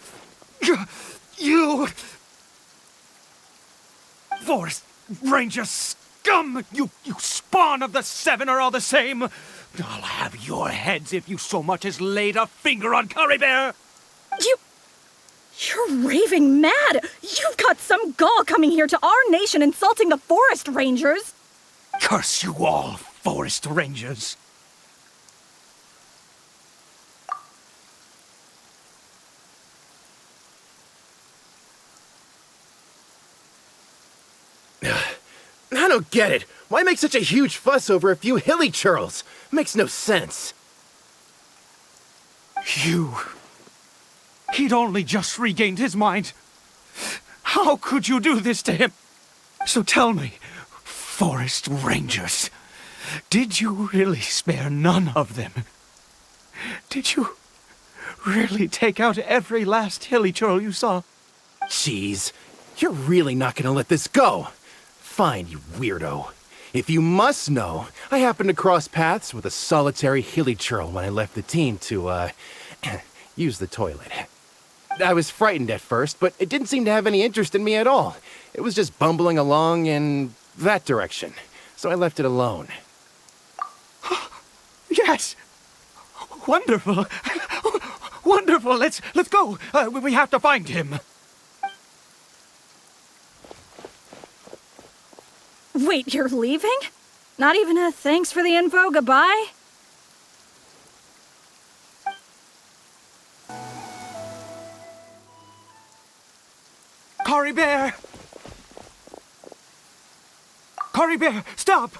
F: Forest Ranger scum! You spawn of the Seven are all the same! I'll have your heads if you so much as laid a finger on Caribert!
I: You're raving mad! You've got some gall coming here to our nation insulting the Forest Rangers!
F: Curse you all, Forest Rangers!
J: I don't get it. Why make such a huge fuss over a few hilly churls? Makes no sense.
F: He'd only just regained his mind. How could you do this to him? So tell me, Forest Rangers, did you really spare none of them? Did you really take out every last hilly churl you saw?
J: Jeez, you're really not gonna let this go. Fine, you weirdo. If you must know, I happened to cross paths with a solitary hilly churl when I left the team to, use the toilet. I was frightened at first, but it didn't seem to have any interest in me at all. It was just bumbling along in that direction, so I left it alone.
F: Yes! Wonderful! Wonderful! Let's go! We have to find him!
I: Wait, you're leaving? Not even a thanks for the info, goodbye?
F: Caribert! Caribert, stop!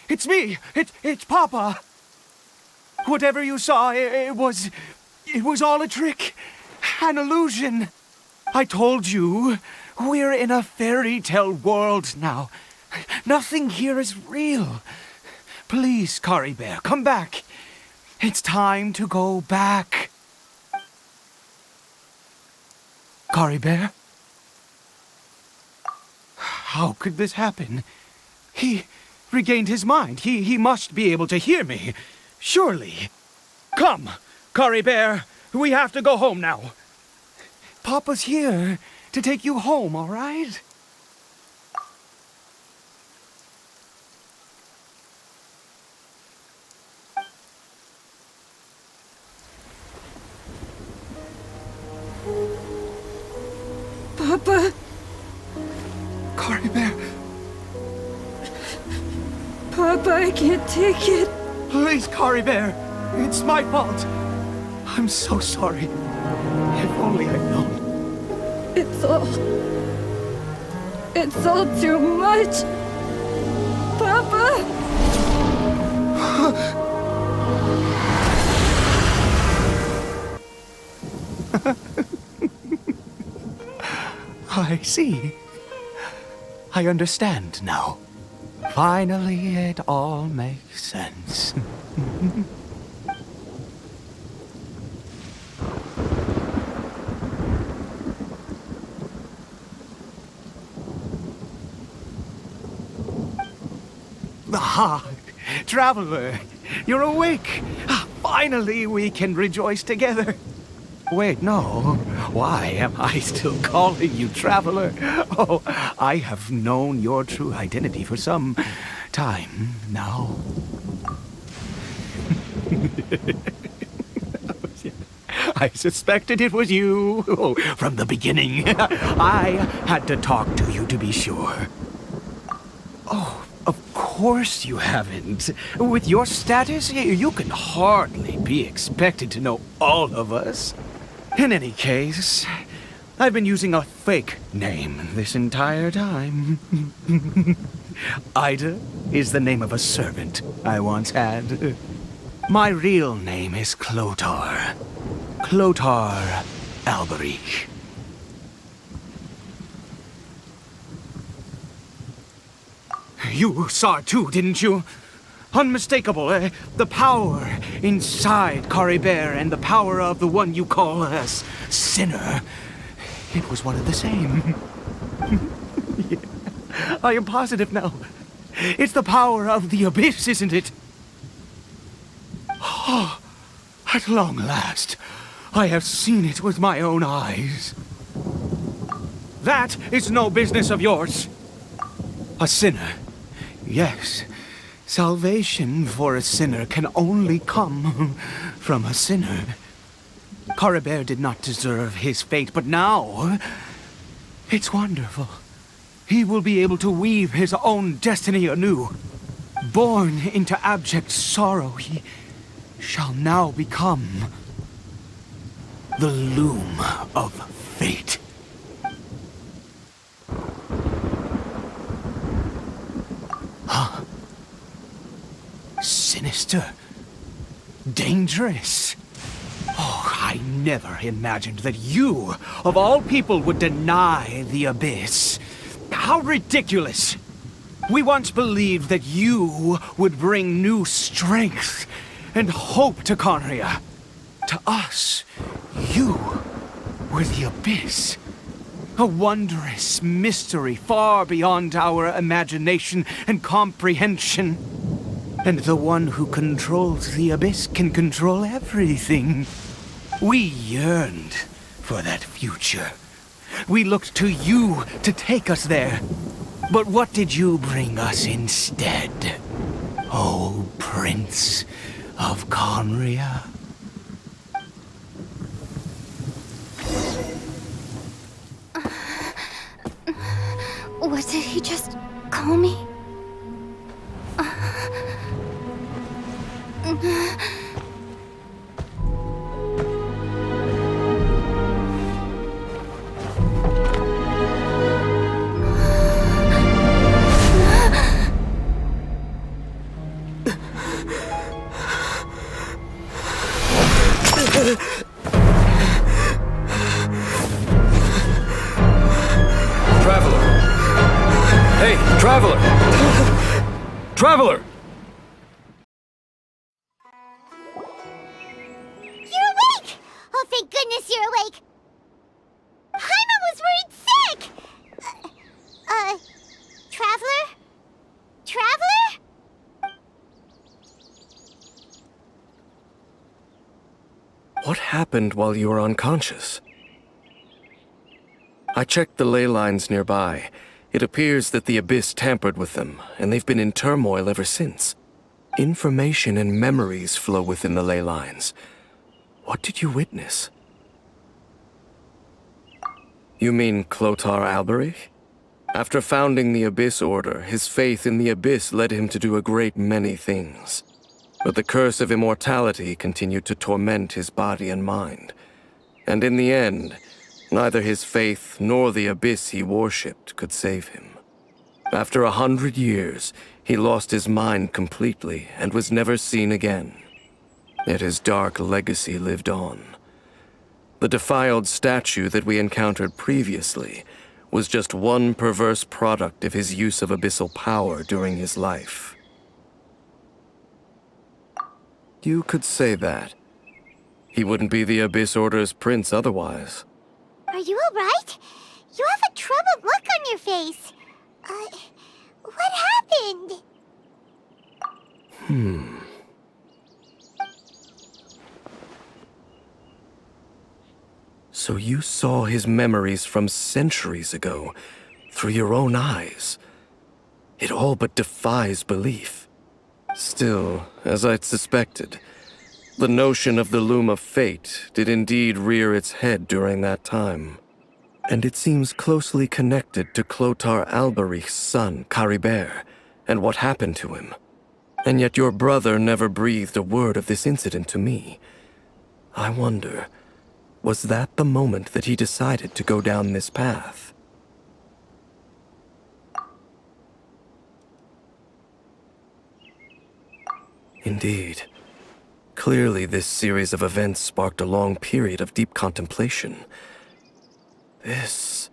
F: It's me! It's Papa! Whatever you saw, it was all a trick. An illusion. I told you, we're in a fairy tale world now. Nothing here is real. Please, Caribert, come back. It's time to go back. Caribert? How could this happen? He regained his mind. He must be able to hear me. Surely. Come, Caribert. We have to go home now. Papa's here to take you home, all right?
I: Papa?
F: Caribert,
I: Papa, I can't take it.
F: please, Caribert. It's my fault. I'm so sorry. If only I'd known.
I: It's all too much. Papa?
F: I see. I understand now. Finally, it all makes sense. Ah, Traveler, you're awake. Finally, we can rejoice together. Wait, no. Why am I still calling you Traveler? Oh, I have known your true identity for some time now. I suspected it was you from the beginning. I had to talk to you to be sure. Oh, of course you haven't. With your status, you can hardly be expected to know all of us. In any case, I've been using a fake name this entire time. Ida is the name of a servant I once had. My real name is Clotar. Clotar Alberic. You saw it too, didn't you? Unmistakable, the power inside Caribert and the power of the one you call a sinner. It was one and the same. Yeah, I am positive now. It's the power of the Abyss, isn't it? Oh, at long last, I have seen it with my own eyes. That is no business of yours. A sinner. Yes, salvation for a sinner can only come from a sinner. Caribert did not deserve his fate, but now it's wonderful. He will be able to weave his own destiny anew. Born into abject sorrow, he shall now become the loom of fate. Huh? Sinister. Dangerous. Oh, I never imagined that you, of all people, would deny the Abyss. How ridiculous! We once believed that you would bring new strength and hope to Conria. To us, you were the Abyss. A wondrous mystery far beyond our imagination and comprehension. And the one who controls the Abyss can control everything. We yearned for that future. We looked to you to take us there. But what did you bring us instead? Oh, Prince of Conria?
G: What did he just call me?
E: Traveler!
B: You're awake! Oh, thank goodness you're awake! Paimon was worried sick! Traveler? Traveler?
E: What happened while you were unconscious? I checked the ley lines nearby. It appears that the Abyss tampered with them, and they've been in turmoil ever since. Information and memories flow within the ley lines. What did you witness? You mean Clotar Alberich? After founding the Abyss Order, his faith in the Abyss led him to do a great many things. But the curse of immortality continued to torment his body and mind. And in the end, neither his faith nor the Abyss he worshipped could save him. After 100 years, he lost his mind completely and was never seen again. Yet his dark legacy lived on. The defiled statue that we encountered previously was just one perverse product of his use of abyssal power during his life. You could say that. He wouldn't be the Abyss Order's prince otherwise.
B: Are you alright? You have a troubled look on your face. What happened?
E: So you saw his memories from centuries ago, through your own eyes. It all but defies belief. Still, as I'd suspected, the notion of the Loom of Fate did indeed rear its head during that time. And it seems closely connected to Clotar Alberich's son, Caribert, and what happened to him. And yet your brother never breathed a word of this incident to me. I wonder, was that the moment that he decided to go down this path? Indeed. Clearly, this series of events sparked a long period of deep contemplation. This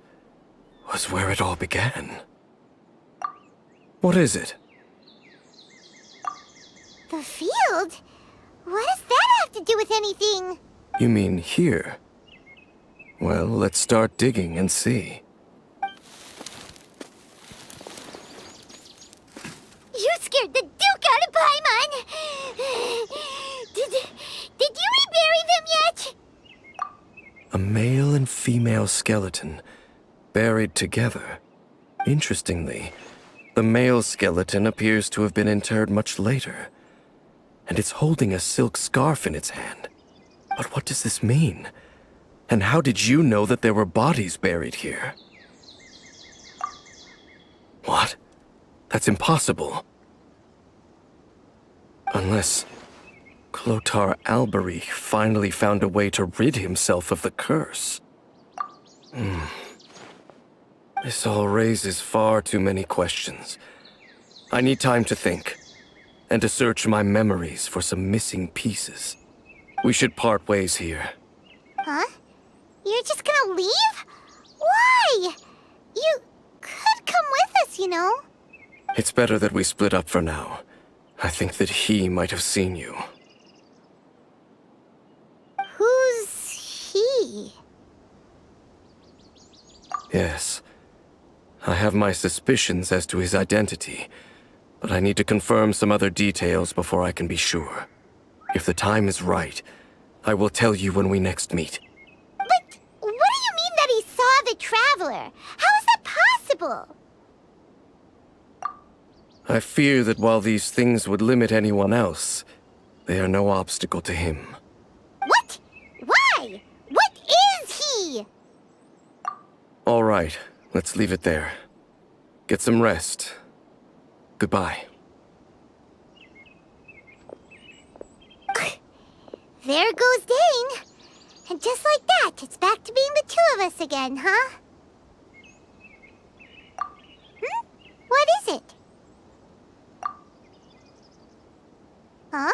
E: was where it all began. What is it?
B: The field? What does that have to do with anything?
E: You mean here? Well, let's start digging and see. A male and female skeleton, buried together. Interestingly, the male skeleton appears to have been interred much later, and it's holding a silk scarf in its hand. But what does this mean? And how did you know that there were bodies buried here? What? That's impossible. Unless Clotar Albery finally found a way to rid himself of the curse. This all raises far too many questions. I need time to think, and to search my memories for some missing pieces. We should part ways here.
B: Huh? You're just gonna leave? Why? You could come with us, you know.
E: It's better that we split up for now. I think that he might have seen you.
B: Who's he?
E: Yes. I have my suspicions as to his identity, but I need to confirm some other details before I can be sure. If the time is right, I will tell you when we next meet.
B: But what do you mean that he saw the Traveler? How is that possible?
E: I fear that while these things would limit anyone else, they are no obstacle to him.
B: What? Why? What is he?
E: All right, let's leave it there. Get some rest. Goodbye.
B: There goes Dane. And just like that, it's back to being the two of us again, huh? What is it? Huh?